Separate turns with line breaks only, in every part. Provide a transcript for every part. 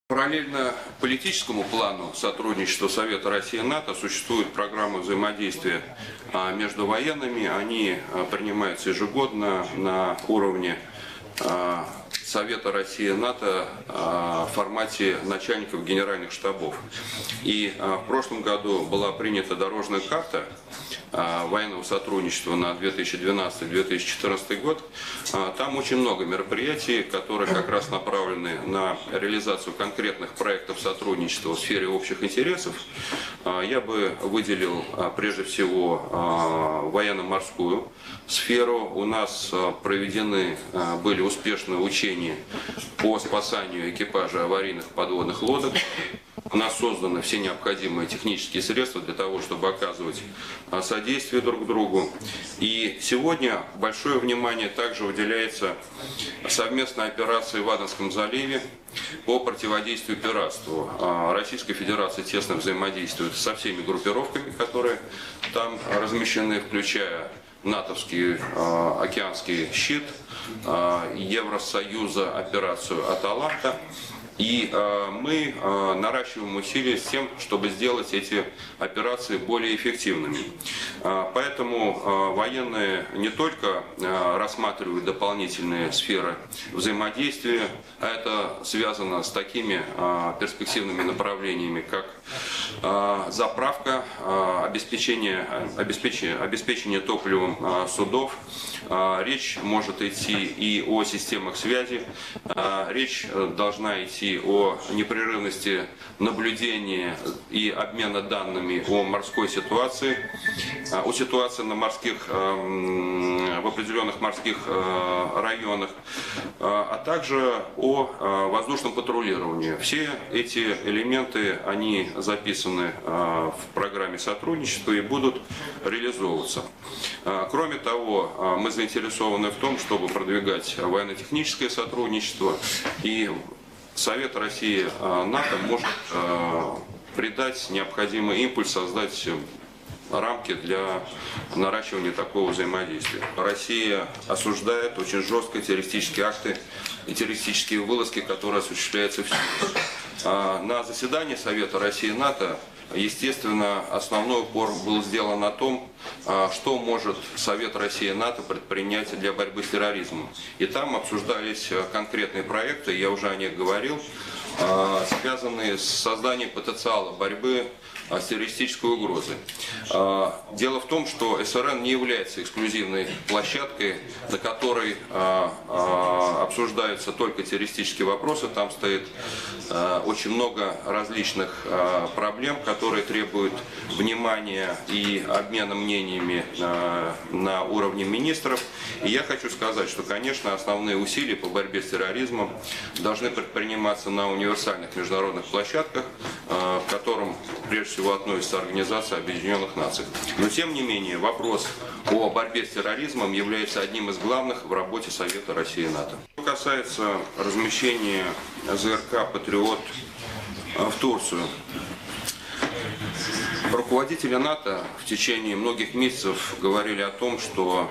Параллельно политическому плану сотрудничества Совета России и НАТО существует программа взаимодействия между военными. Они принимаются ежегодно на уровне Совета России и НАТО в формате начальников генеральных штабов. И в прошлом году была принята дорожная карта военного сотрудничества на 2012-2014 год. Там очень много мероприятий, которые как раз направлены на реализацию конкретных проектов сотрудничества в сфере общих интересов. Я бы выделил прежде всего военно-морскую сферу. У нас проведены были успешные учения по спасанию экипажа аварийных подводных лодок. У нас созданы все необходимые технические средства для того, чтобы оказывать содействие друг другу. И сегодня большое внимание также уделяется совместной операции в Аденском заливе по противодействию пиратству. Российская Федерация тесно взаимодействует со всеми группировками, которые там размещены, включая натовский океанский щит, Евросоюза операцию «Аталанта». И мы наращиваем усилия с тем, чтобы сделать эти операции более эффективными. Поэтому военные не только рассматривают дополнительные сферы взаимодействия, а это связано с такими перспективными направлениями, как заправка, обеспечение топливом судов. Речь может идти и о системах связи, речь должна идти о непрерывности наблюдения и обмена данными о морской ситуации, о ситуации на морских, в определенных морских районах, а также о воздушном патрулировании. Все эти элементы, они записаны в программе сотрудничества и будут реализовываться. Кроме того, мы заинтересованы в том, чтобы продвигать военно-техническое сотрудничество, и Совет России и НАТО может придать необходимый импульс, создать рамки для наращивания такого взаимодействия. Россия осуждает очень жестко террористические акты и террористические вылазки, которые осуществляются в Сирии. На заседании Совета России и НАТО, естественно, основной упор был сделан на том, что может Совет России и НАТО предпринять для борьбы с терроризмом. И там обсуждались конкретные проекты, я уже о них говорил, связанные с созданием потенциала борьбы с террористической угрозой. Дело в том, что СРН не является эксклюзивной площадкой, на которой обсуждаются только террористические вопросы. Там стоит очень много различных проблем, которые требуют внимания и обмена мнениями на уровне министров. И я хочу сказать, что, конечно, основные усилия по борьбе с терроризмом должны предприниматься на универсальных международных площадках, к которым прежде всего относится Организация Объединенных Наций. Но тем не менее вопрос о борьбе с терроризмом является одним из главных в работе Совета России и НАТО. Что касается размещения ЗРК «Патриот» в Турцию, руководители НАТО в течение многих месяцев говорили о том, что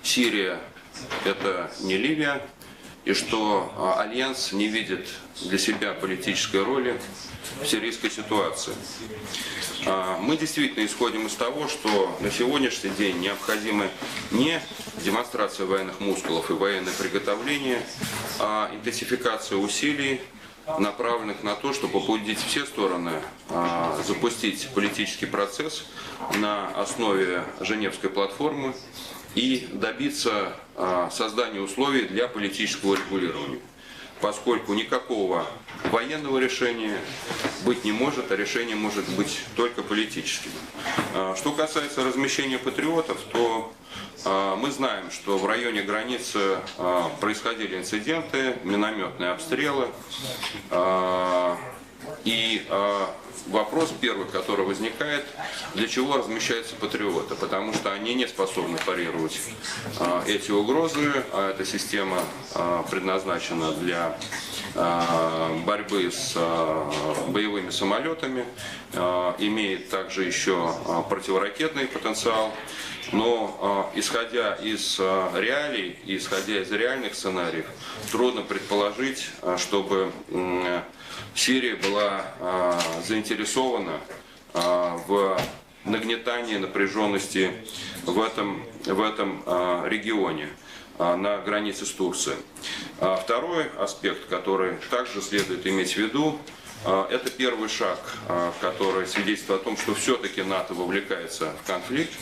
Сирия – это не Ливия, и что Альянс не видит для себя политической роли в сирийской ситуации. Мы действительно исходим из того, что на сегодняшний день необходима не демонстрация военных мускулов и военное приготовление, а интенсификация усилий, направленных на то, чтобы побудить все стороны запустить политический процесс на основе Женевской платформы и добиться создания условий для политического регулирования. Поскольку никакого военного решения быть не может, а решение может быть только политическим. Что касается размещения патриотов, то мы знаем, что в районе границы происходили инциденты, минометные обстрелы. И вопрос первый, который возникает, для чего размещаются патриоты? Потому что они не способны парировать эти угрозы, а эта система предназначена для борьбы с боевыми самолетами, имеет также еще противоракетный потенциал. Но исходя из реалий, исходя из реальных сценариев, трудно предположить, чтобы Сирия была заинтересована в нагнетании напряженности в этом регионе на границе с Турцией. Второй аспект, который также следует иметь в виду, это первый шаг, который свидетельствует о том, что все-таки НАТО вовлекается в конфликт.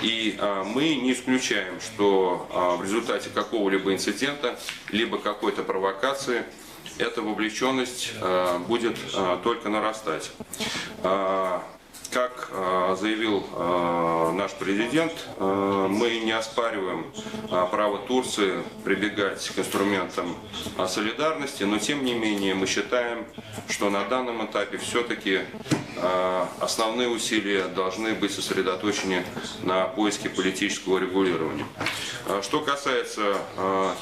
И мы не исключаем, что в результате какого-либо инцидента, либо какой-то провокации, эта вовлеченность будет только нарастать. Как заявил наш президент, мы не оспариваем право Турции прибегать к инструментам солидарности, но тем не менее мы считаем, что на данном этапе все-таки основные усилия должны быть сосредоточены на поиске политического регулирования. Что касается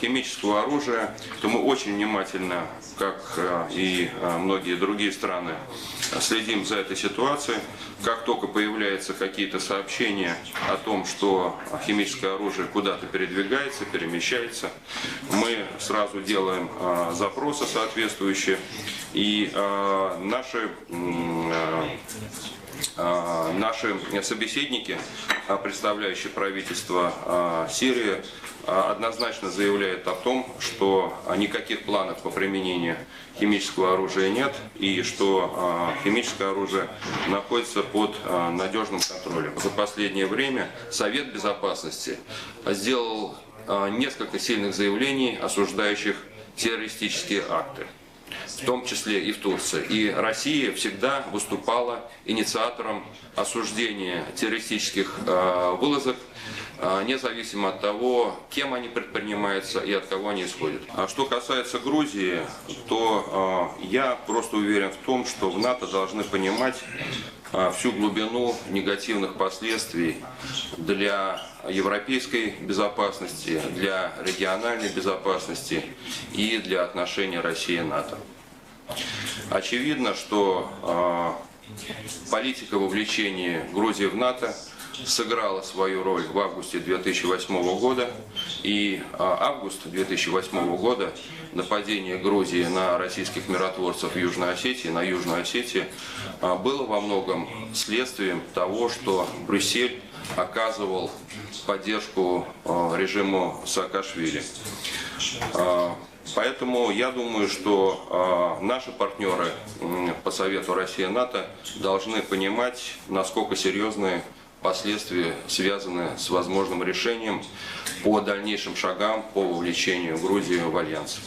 химического оружия, то мы очень внимательно, как и многие другие страны, следим за этой ситуацией. Как только появляются какие-то сообщения о том, что химическое оружие куда-то передвигается, перемещается, мы сразу делаем запросы соответствующие. И наши собеседники, представляющие правительство Сирии, однозначно заявляют о том, что никаких планов по применению химического оружия нет и что химическое оружие находится под надежным контролем. За последнее время Совет Безопасности сделал несколько сильных заявлений, осуждающих террористические акты, в том числе и в Турции. И Россия всегда выступала инициатором осуждения террористических вылазок, независимо от того, кем они предпринимаются и от кого они исходят. А что касается Грузии, то я просто уверен в том, что в НАТО должны понимать всю глубину негативных последствий для европейской безопасности, для региональной безопасности и для отношений России и НАТО. Очевидно, что политика вовлечения Грузии в НАТО сыграла свою роль в августе 2008 года. И август 2008 года, нападение Грузии на российских миротворцев в Южной Осетии, на Южную Осетию, было во многом следствием того, что Брюссель оказывал поддержку режиму Саакашвили. Поэтому я думаю, что наши партнеры по Совету Россия-НАТО должны понимать, насколько серьезные последствия связаны с возможным решением по дальнейшим шагам по вовлечению Грузии в альянс.